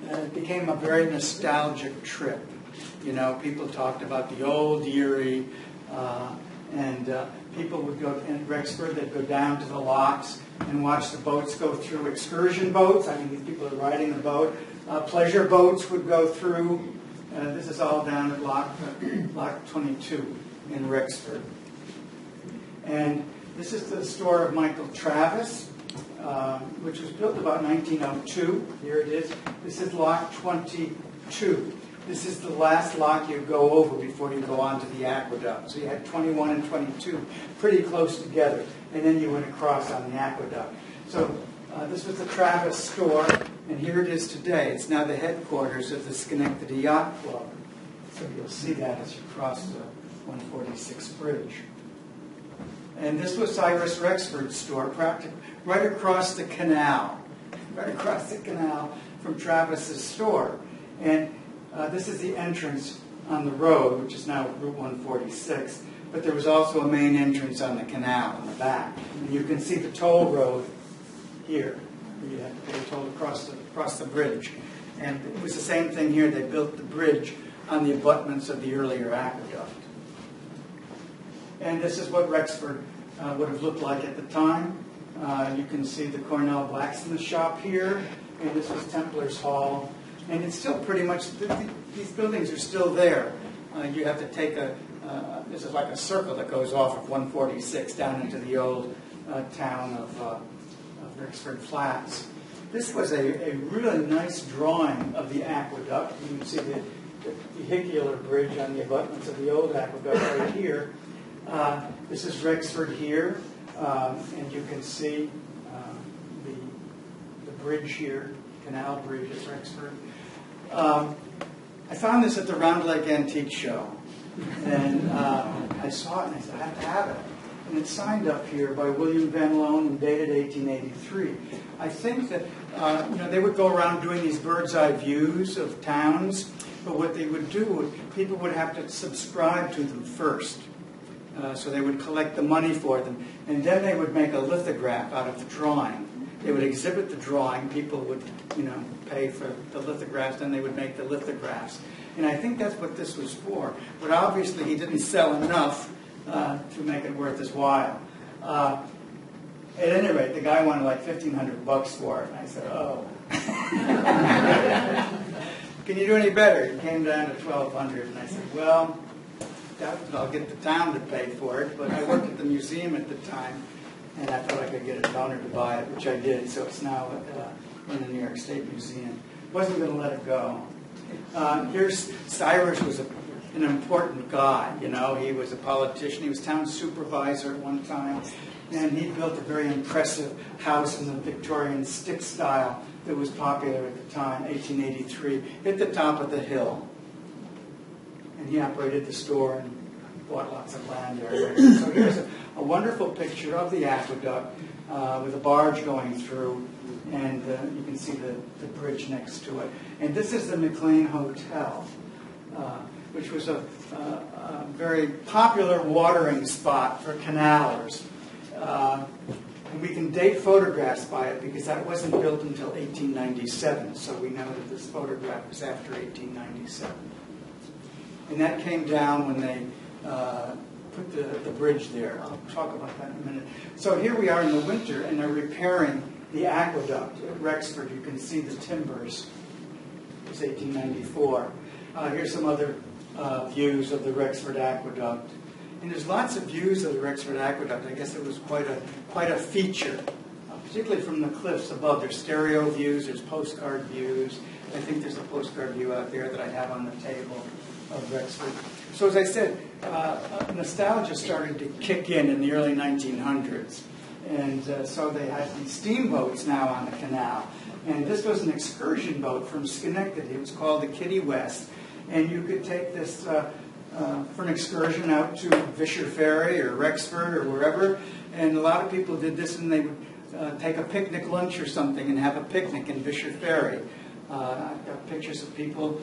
it became a very nostalgic trip. People talked about the old Erie, and people would go in Rexford, they'd go down to the locks and watch the boats go through. Excursion boats, these people are riding the boat. Pleasure boats would go through. This is all down at Lock 22 in Rexford. And this is the store of Michael Travis, which was built about 1902. Here it is. This is Lock 22. This is the last lock you go over before you go onto the aqueduct. So you had 21 and 22 pretty close together, and then you went across on the aqueduct. So this was the Travis store, and here it is today. It's now the headquarters of the Schenectady Yacht Club. So you'll see that as you cross the 146 bridge. And this was Cyrus Rexford's store, right across the canal. Right across the canal from Travis's store. And this is the entrance on the road, which is now Route 146. But there was also a main entrance on the canal in the back. And you can see the toll road here. You had to pay a toll across the bridge. And it was the same thing here. They built the bridge on the abutments of the earlier aqueduct. And this is what Rexford would have looked like at the time. You can see the Cornell blacksmith shop here, and this was Templar's Hall. And it's still pretty much, these buildings are still there. You have to take this is like a circle that goes off of 146 down into the old town of Rexford Flats. This was a really nice drawing of the aqueduct. You can see the vehicular bridge on the abutments of the old aqueduct right here. This is Rexford here, and you can see the bridge here, Canal Bridge at Rexford. I found this at the Round Lake Antique Show, and I saw it and I said, I have to have it. And it's signed up here by William Van Loan and dated 1883. I think that they would go around doing these bird's eye views of towns, but what they would do, people would have to subscribe to them first. So they would collect the money for them, and then they would make a lithograph out of the drawing. They would exhibit the drawing. People would, pay for the lithographs. Then they would make the lithographs. And I think that's what this was for. But obviously, he didn't sell enough to make it worth his while. At any rate, the guy wanted like $1,500 for it, and I said, "Oh, can you do any better?" It came down to $1,200, and I said, "Well, I'll get the town to pay for it." But I worked at the museum at the time, and I thought I could get a donor to buy it, which I did. So it's now in the New York State Museum. Wasn't going to let it go. Here's Cyrus was an important guy. He was a politician. He was town supervisor at one time, and he built a very impressive house in the Victorian stick style that was popular at the time, 1883, at the top of the hill. And he operated the store and bought lots of land there. So here's a wonderful picture of the aqueduct with a barge going through, and you can see the bridge next to it. And this is the McLean Hotel, which was a very popular watering spot for canalers. And we can date photographs by it because that wasn't built until 1897, so we know that this photograph was after 1897. And that came down when they put the bridge there. I'll talk about that in a minute. So here we are in the winter, and they're repairing the aqueduct at Rexford. You can see the timbers. It was 1894. Here's some other views of the Rexford Aqueduct. And there's lots of views of the Rexford Aqueduct. I guess it was quite a feature, particularly from the cliffs above. There's stereo views, there's postcard views. I think there's a postcard view out there that I have on the table of Rexford. So as I said, nostalgia started to kick in the early 1900s. And so they had these steamboats now on the canal. And this was an excursion boat from Schenectady. It was called the Kitty West. And you could take this for an excursion out to Vischer Ferry or Rexford or wherever. And a lot of people did this, and they would take a picnic lunch or something and have a picnic in Vischer Ferry. I've got pictures of people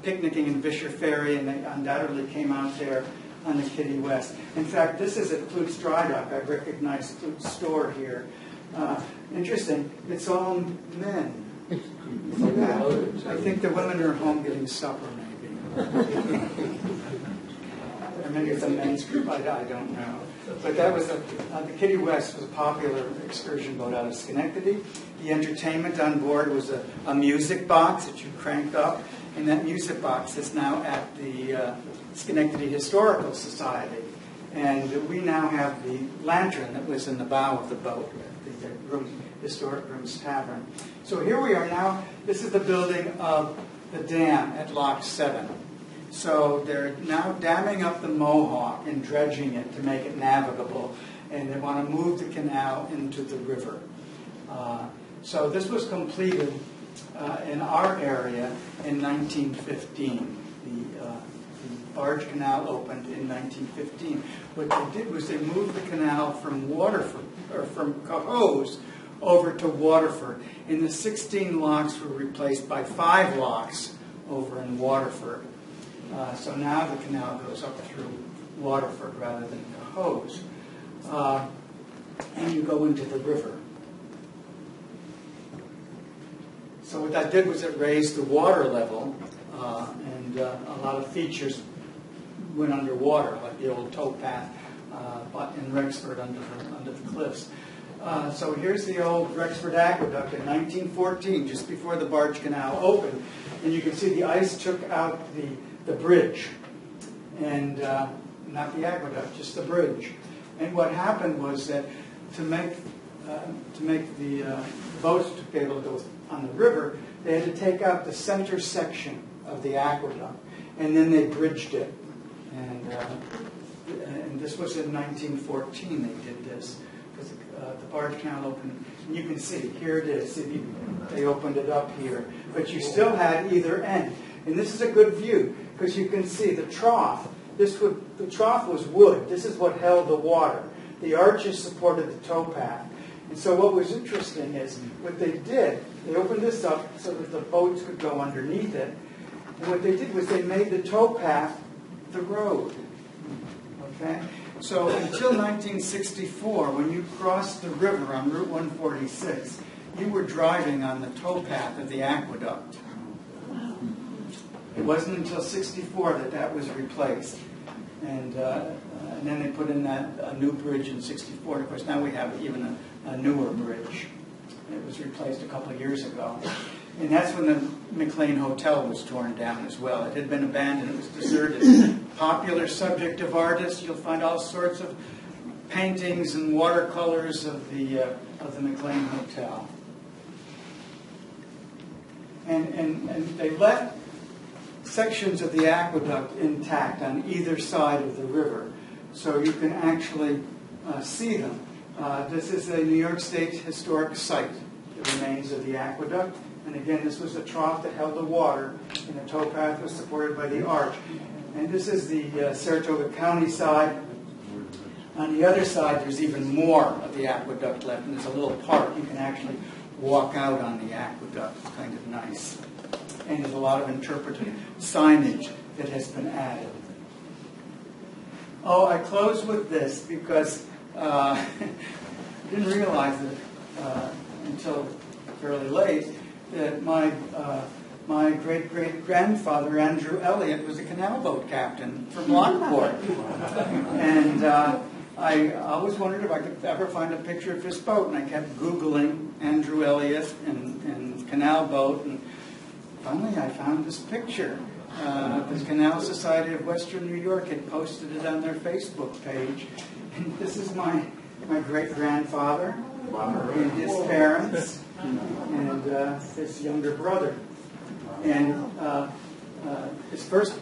picnicking in Vischer Ferry, and they undoubtedly came out there on the Kitty West. In fact, this is at Clute's Dry Dock. I recognize Clute's store here. Interesting. It's all men. I think the women are home getting supper, maybe. Or maybe it's a men's group. I don't know. But that was the Kitty West was a popular excursion boat out of Schenectady. The entertainment on board was a music box that you cranked up, and that music box is now at the Schenectady Historical Society. And we now have the lantern that was in the bow of the boat at the Historic Rooms Tavern. So here we are now. This is the building of the dam at Lock 7. So they're now damming up the Mohawk and dredging it to make it navigable, and they want to move the canal into the river. So this was completed in our area in 1915. The barge canal opened in 1915. What they did was they moved the canal from Waterford, or from Cohoes, over to Waterford. And the 16 locks were replaced by 5 locks over in Waterford. So now the canal goes up through Waterford rather than Cohoes. And you go into the river. So what that did was it raised the water level, and a lot of features went underwater, like the old towpath in Rexford under the cliffs. So here's the old Rexford Aqueduct in 1914, just before the barge canal opened. And you can see the ice took out the bridge, and not the aqueduct, just the bridge. And what happened was that to make the boats to be able to go on the river, they had to take out the center section of the aqueduct, and then they bridged it. And this was in 1914 they did this, because the barge canal opened. And you can see, here it is. See, they opened it up here. But you still had either end. And this is a good view, because you can see the trough. The trough was wood. This is what held the water. The arches supported the towpath. And so what was interesting is what they did, they opened this up so that the boats could go underneath it. And what they did was they made the towpath the road. Okay? So until 1964, when you crossed the river on Route 146, you were driving on the towpath of the aqueduct. It wasn't until 64 that was replaced. And then they put in a new bridge in 64. Of course, now we have even a newer bridge. It was replaced a couple of years ago. And that's when the McLean Hotel was torn down as well. It had been abandoned. It was deserted. Popular subject of artists. You'll find all sorts of paintings and watercolors of the McLean Hotel. And they left sections of the aqueduct intact on either side of the river, so you can actually see them. This is a New York State historic site, the remains of the aqueduct. And again, this was the trough that held the water, and the towpath was supported by the arch. And this is the Saratoga County side. On the other side, there's even more of the aqueduct left, and there's a little park. You can actually walk out on the aqueduct. It's kind of nice. And there's a lot of interpretive signage that has been added. Oh, I close with this because I didn't realize it until fairly late that my great-great-grandfather, Andrew Elliott, was a canal boat captain from Lockport. And I always wondered if I could ever find a picture of his boat, and I kept Googling Andrew Elliott and canal boat, and finally I found this picture. The Canal Society of Western New York had posted it on their Facebook page. And this is my great-grandfather and his parents and his younger brother. And his first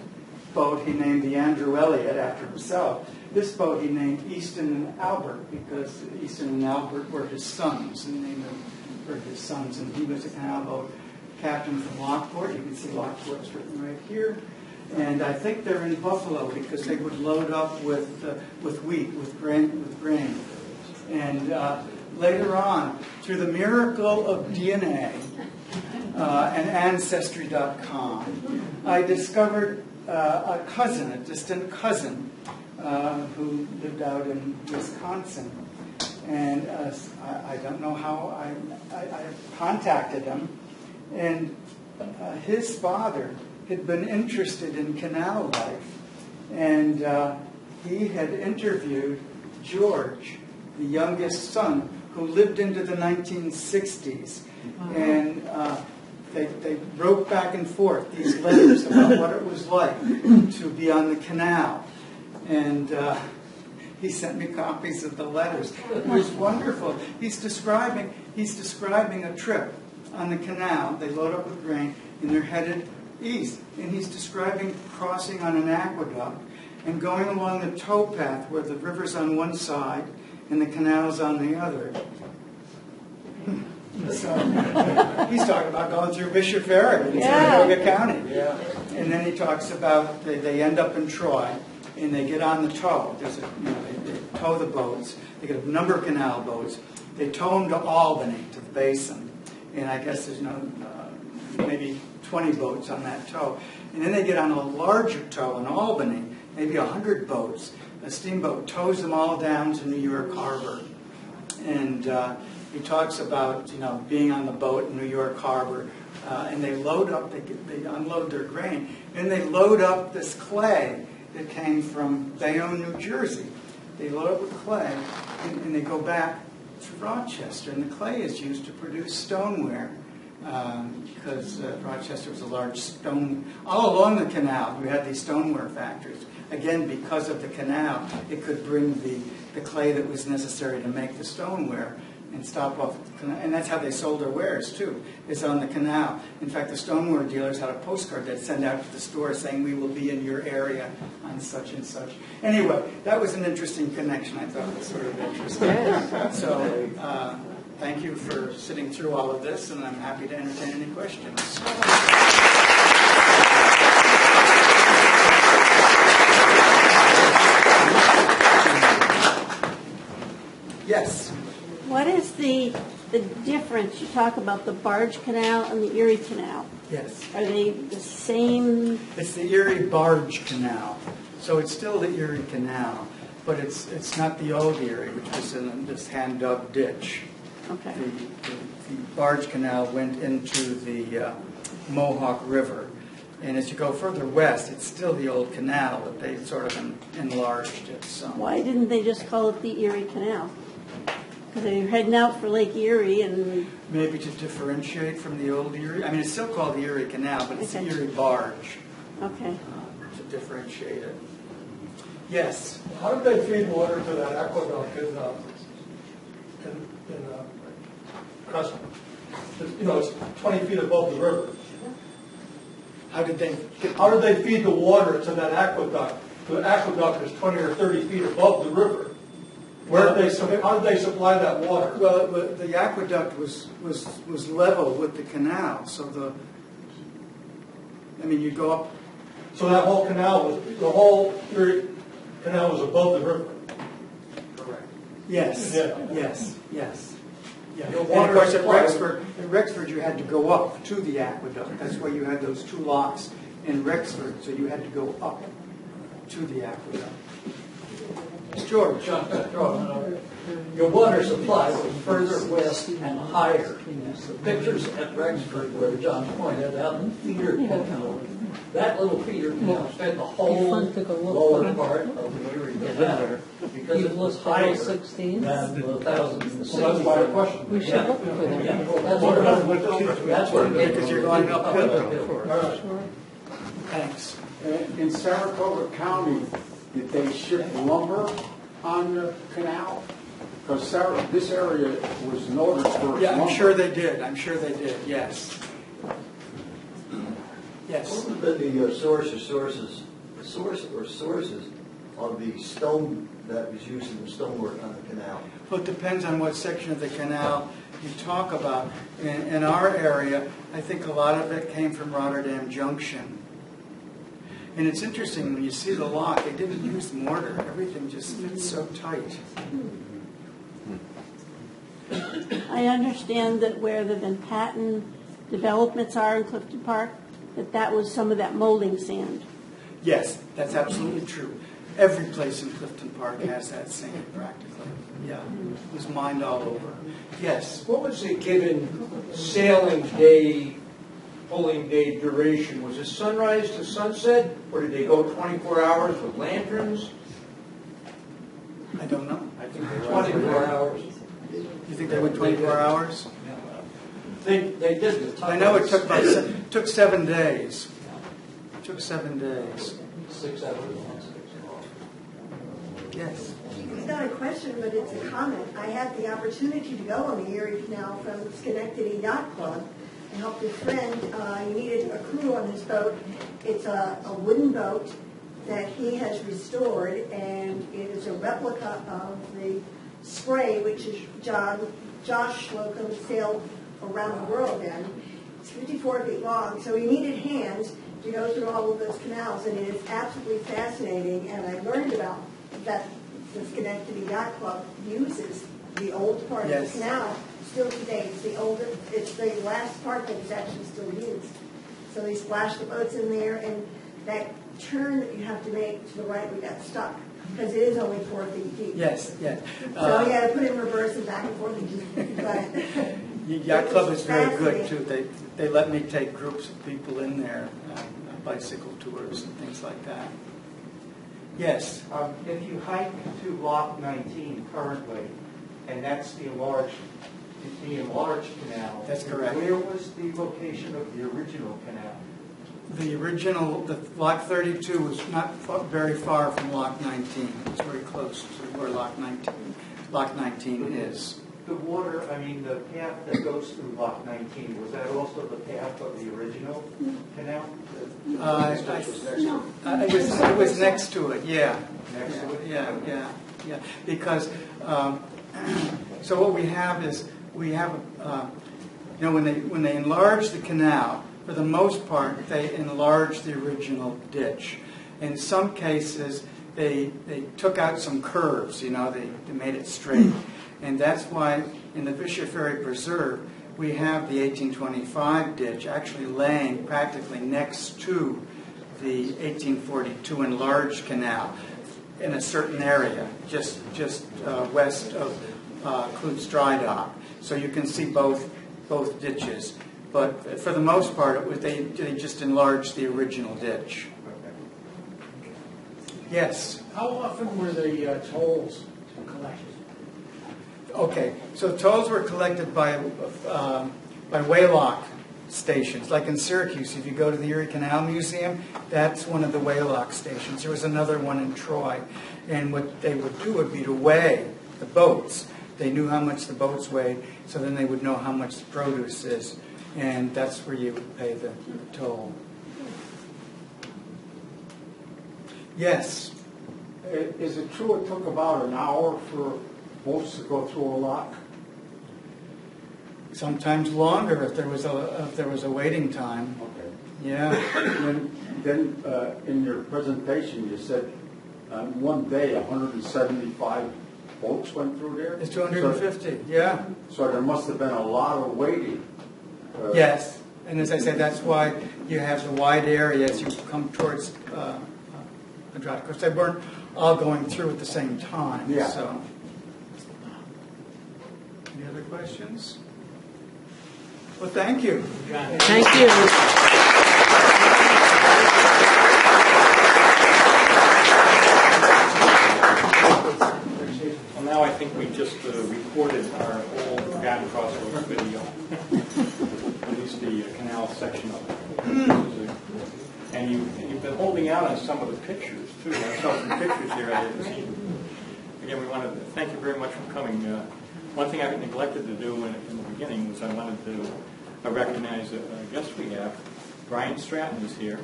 boat he named the Andrew Elliott after himself. This boat he named Easton and Albert because Easton and Albert were his sons, and named them for his sons. And he was a canal boat captain from Lockport. You can see Lockport's written right here. And I think they're in Buffalo because they would load up with wheat, with grain. And later on, through the miracle of DNA and Ancestry.com, I discovered a cousin, a distant cousin, who lived out in Wisconsin. And I don't know how I contacted him. And his father had been interested in canal life. And he had interviewed George, the youngest son, who lived into the 1960s. And they wrote back and forth these letters about what it was like to be on the canal. And he sent me copies of the letters. It was wonderful. He's describing a trip on the canal. They load up with grain, and they're headed east, and he's describing crossing on an aqueduct and going along the towpath where the river's on one side and the canal's on the other. So he's talking about going through Bishop Ferry in Saratoga County. Yeah. And then he talks about they end up in Troy and they get on the tow. There's they tow the boats. They get a number of canal boats. They tow them to Albany, to the basin. And I guess there's maybe 20 boats on that tow. And then they get on a larger tow in Albany, maybe 100 boats. A steamboat tows them all down to New York Harbor. And he talks about being on the boat in New York Harbor, and they load up, they unload their grain, and they load up this clay that came from Bayonne, New Jersey. They load up with clay, and they go back to Rochester, and the clay is used to produce stoneware, because Rochester was a large stone. All along the canal, we had these stoneware factories. Again, because of the canal, it could bring the clay that was necessary to make the stoneware and stop off the canal. And that's how they sold their wares, too, is on the canal. In fact, the stoneware dealers had a postcard they'd send out to the store saying, we will be in your area on such and such. Anyway, that was an interesting connection. I thought it was sort of interesting. So thank you for sitting through all of this, and I'm happy to entertain any questions. Yes. What is the difference? You talk about the Barge Canal and the Erie Canal. Yes. Are they the same? It's the Erie Barge Canal. So it's still the Erie Canal, but it's not the old Erie, which was in this hand-dug ditch. Okay. The Barge Canal went into the Mohawk River. And as you go further west, it's still the old canal, but they sort of enlarged it some. Why didn't they just call it the Erie Canal? Because they're heading out for Lake Erie and... Maybe to differentiate from the old Erie. I mean, it's still called the Erie Canal, but it's the Erie Barge. Okay. To differentiate it. Yes. How did they feed water to that aqueduct in Crescent? It's 20 feet above the river. How did they feed the water to that aqueduct? The aqueduct is 20 or 30 feet above the river. How did they supply that water? Well, the aqueduct was level with the canal, so you go up. So that whole canal the whole Erie Canal was above the river. Correct. Yes. Yeah. Yes. Yeah. The And of water course, supply- at Rexford, you had to go up to the aqueduct. That's why you had those two locks in Rexford. So you had to go up to the aqueduct. George. Your water supply was further west and higher. The pictures at Rexford where John pointed out the feeder canal. That little feeder canal fed the whole lower part of the Erie Canal because it was higher than the 1,060. Well, that's my question. We should look for them. Yeah, well, that's what it is. Because you're going uphill. Thanks. In Saratoga County, did they ship lumber on the canal? Because this area was noted for its lumber. Yeah, I'm sure they did. Yes. Yes. What would be the sources of the stone that was used in the stonework on the canal? Well, it depends on what section of the canal you talk about. In our area, I think a lot of it came from Rotterdam Junction. And it's interesting, when you see the lock, they didn't use mortar. Everything just fits so tight. I understand that where the Van Patten developments are in Clifton Park, that was some of that molding sand. Yes, that's absolutely true. Every place in Clifton Park has that sand, practically. Yeah, it was mined all over. Yes. What was the given sailing day, pulling day duration? Was it sunrise to sunset, or did they go 24 hours with lanterns? I don't know. I think they 24 hours. You think they went 24 hours? They did the I know it took 7 days. It took 7 days. 6 hours. Yes. It's not a question, but it's a comment. I had the opportunity to go on the Erie Canal from Schenectady Yacht Club and helped his friend. He needed a crew on his boat. It's a wooden boat that he has restored, and it is a replica of the Spray, which is Josh Slocum sailed around the world in. It's 54 feet long, so he needed hands to go through all of those canals, and it is absolutely fascinating. And I learned about that the Schenectady Yacht Club uses the old part of the canal still today. It's the last part that is actually still used. So they splash the boats in there, and that turn that you have to make to the right, we got stuck because it is only 4 feet deep. Yes, yes. So we had to put it in reverse and back and forth and just. Yacht Club is very good too. They let me take groups of people in there, bicycle tours and things like that. Yes. If you hike to Lock 19 currently, and that's the enlarged canal. That's correct. Where was the location of the original canal? The Lock 32 was not very far from Lock 19. It's very close to where Lock 19 is. The water, the path that goes through Lock 19, was that also the path of the original canal? It was next to it, yeah. Next to it? Yeah. Because, so what we have is, when they enlarge the canal, for the most part, they enlarge the original ditch. In some cases, they took out some curves, they made it straight. And that's why in the Fisher Ferry Preserve, we have the 1825 ditch actually laying practically next to the 1842 enlarged canal in a certain area, just west of Klutz Dry Dock. So you can see both ditches. But for the most part, they just enlarged the original ditch. Yes? How often were the tolls collected? Okay, so tolls were collected by waylock stations. Like in Syracuse, if you go to the Erie Canal Museum, that's one of the waylock stations. There was another one in Troy. And what they would do would be to weigh the boats. They knew how much the boats weighed, so then they would know how much the produce is. And that's where you would pay the toll. Yes? Is it true it took about an hour for boats to go through a lock? Sometimes longer if there was a waiting time. Okay. Yeah. Then in your presentation you said one day 175 boats went through there? It's 250, yeah. So there must have been a lot of waiting. Yes, and as I said, that's why you have the wide area as you come towards the drought. Of course, they weren't all going through at the same time. Yeah. So, any other questions? Well, thank you. Thank you. Well, now I think we just recorded our whole Forgotten Crossroads video, at least the canal section of it. And you've been holding out on some of the pictures, too. I saw some pictures here I didn't see. Again, we want to thank you very much for coming. One thing I neglected to do in the beginning was I wanted to recognize a guest we have. Brian Stratton is here.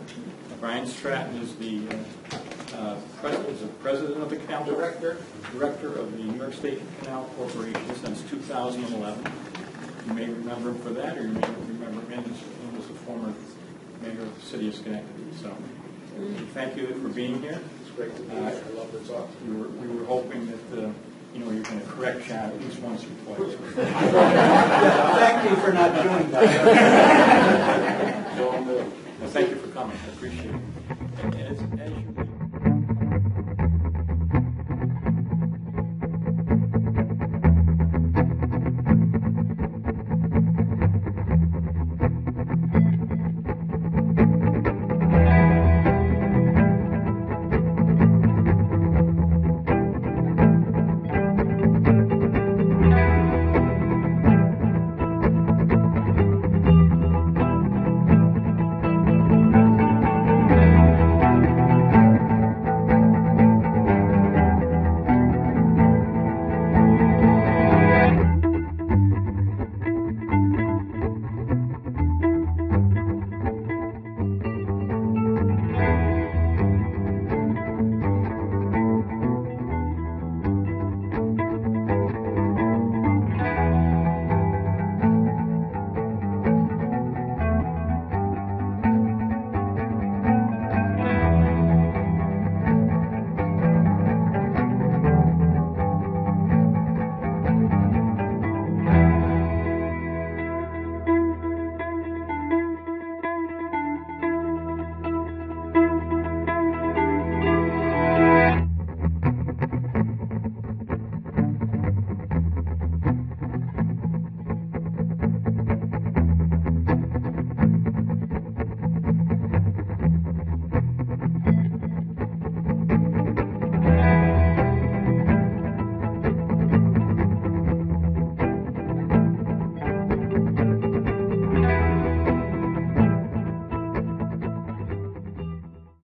Brian Stratton is the president of the canal director of the New York State Canal Corporation since 2011. You may remember him for that, or you may remember him as a former mayor of the city of Schenectady. So thank you for being here. It's great to be here. I love the talk. We were hoping that you're going to correct Chad at least once or twice. Thank you for not doing that. Well, thank you for coming. I appreciate it. And as you